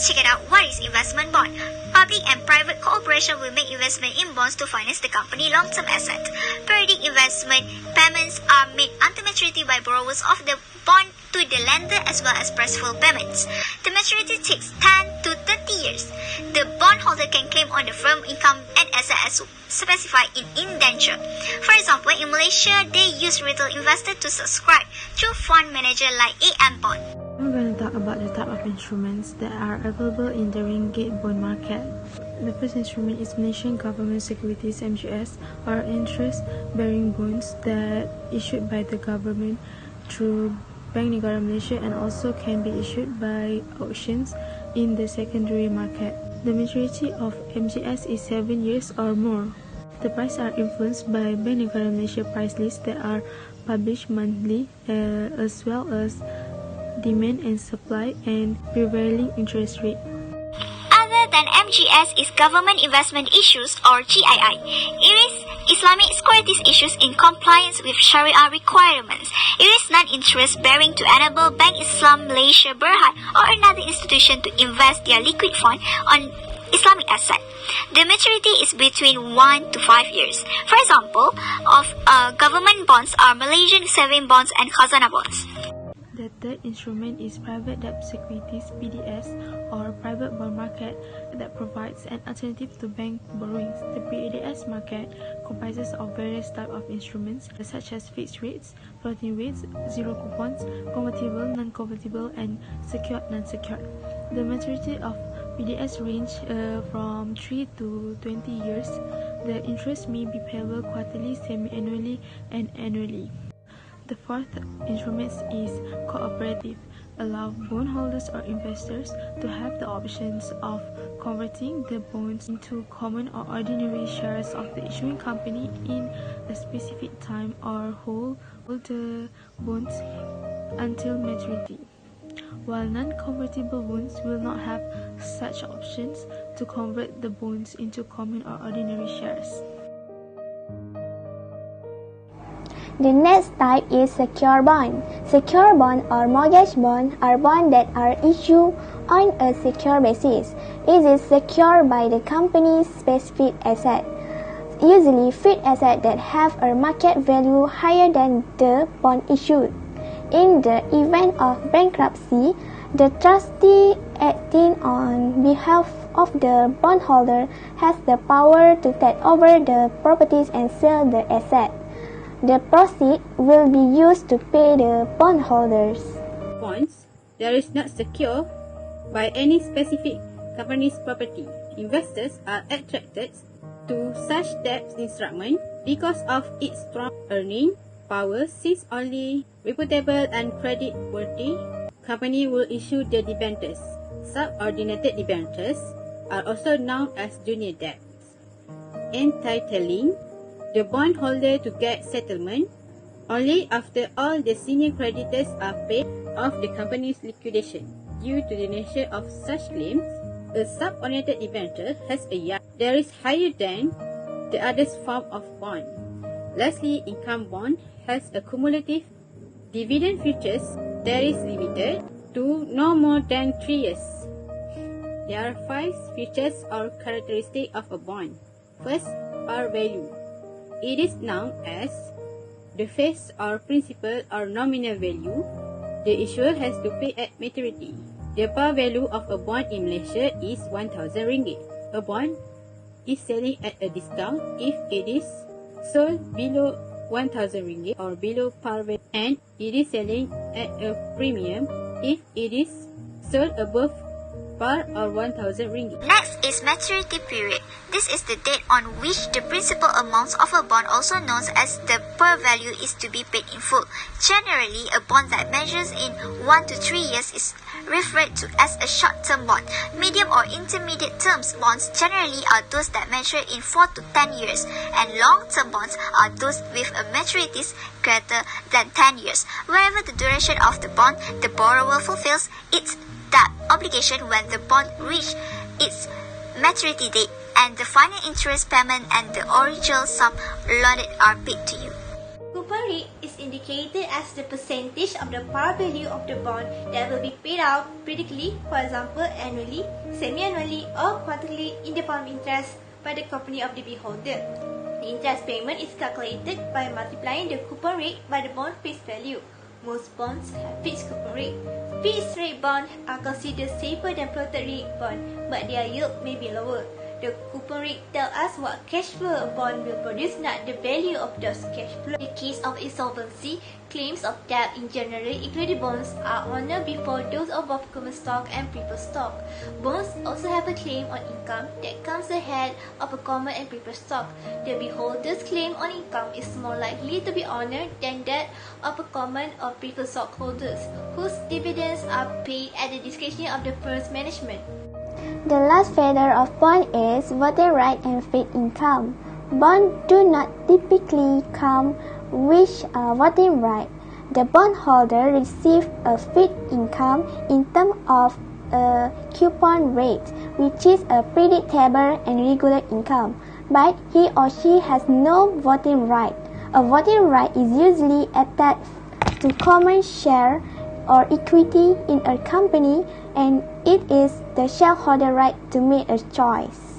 let's check it out. What is investment bond? Public and private cooperation will make investment in bonds to finance the company long-term asset. Periodic investment payments are made until maturity by borrowers of the bond to the lender as well as principal payments. The maturity takes 10 to 30 years. The bondholder can claim on the firm income and asset as specified in indenture. For example, in Malaysia, they use retail investors to subscribe through fund manager like AM Bond. I'm going to talk about the type of instruments that are available in the ringgit bond market. The first instrument is Malaysian Government Securities (MGS), or interest-bearing bonds that issued by the government through Bank Negara Malaysia and also can be issued by auctions in the secondary market. The maturity of MGS is 7 years or more. The prices are influenced by Bank Negara Malaysia price lists that are published monthly, as well as demand and supply and prevailing interest rate. Other than MGS is Government Investment Issues or GII. It is Islamic securities issues in compliance with Sharia requirements. It is non-interest bearing to enable Bank Islam Malaysia Berhad or another institution to invest their liquid fund on Islamic asset. The maturity is between 1 to 5 years. For example, of government bonds are Malaysian saving bonds and khazanah bonds. The third instrument is Private Debt Securities (PDS) or Private Bond Market that provides an alternative to bank borrowings. The PDS market comprises of various types of instruments such as fixed rates, floating rates, zero coupons, convertible, non-convertible, and secured, non-secured. The maturity of PDS range from 3 to 20 years. The interest may be payable quarterly, semi-annually, and annually. The fourth instrument is cooperative, allow bondholders or investors to have the options of converting the bonds into common or ordinary shares of the issuing company in a specific time or hold the bonds until maturity, while non-convertible bonds will not have such options to convert the bonds into common or ordinary shares. The next type is secure bond. Secure bond or mortgage bond are bonds that are issued on a secure basis. It is secured by the company's specific asset, usually fixed assets that have a market value higher than the bond issued. In the event of bankruptcy, the trustee acting on behalf of the bondholder has the power to take over the properties and sell the asset. The proceeds will be used to pay the bondholders. Bonds that is not secure by any specific company's property. Investors are attracted to such debt instrument because of its strong earning power. Since only reputable and credit-worthy company will issue the debentures. Subordinated debentures are also known as junior debts, entitling the bondholder to get settlement only after all the senior creditors are paid off the company's liquidation. Due to the nature of such claims, a subordinated debenture has a yield that is higher than the other form of bond. Lastly, income bond has a cumulative dividend futures that is limited to no more than 3 years. There are 5 features or characteristics of a bond. First, par value. It is known as the face or principal or nominal value the issuer has to pay at maturity. The par value of a bond in Malaysia is 1,000 ringgit. A bond is selling at a discount if it is sold below 1,000 ringgit or below par value, and it is selling at a premium if it is sold above par or 1,000 ringgit. Next is maturity period. This is the date on which the principal amounts of a bond, also known as the par value, is to be paid in full. Generally, a bond that measures in 1 to 3 years is referred to as a short-term bond. Medium or intermediate terms bonds generally are those that measure in 4 to 10 years, and long-term bonds are those with a maturities greater than 10 years. Wherever the duration of the bond, the borrower fulfills its debt obligation when the bond reaches its maturity date, and the final interest payment and the original sum loaned are paid to you. Coupon rate is indicated as the percentage of the par value of the bond that will be paid out periodically, for example annually, semi-annually or quarterly in the form of interest by the company of the beholder. The interest payment is calculated by multiplying the coupon rate by the bond face value. Most bonds have fixed coupon rate. Fixed rate bonds are considered safer than floating rate bond, but their yield may be lower. The coupon rate tells us what cash flow a bond will produce, not the value of those cash flow. In the case of insolvency, claims of debt in general, including bonds, are honored before those of both common stock and preferred stock. Bonds also have a claim on income that comes ahead of a common and preferred stock. The beholder's claim on income is more likely to be honored than that of a common or preferred stockholders, whose dividends are paid at the discretion of the firm's management. The last feather of bond is voting right and fixed income. Bonds do not typically come with a voting right. The bondholder receives a fixed income in terms of a coupon rate, which is a predictable and regular income, but he or she has no voting right. A voting right is usually attached to common share or equity in a company, and it is the shareholder right to make a choice.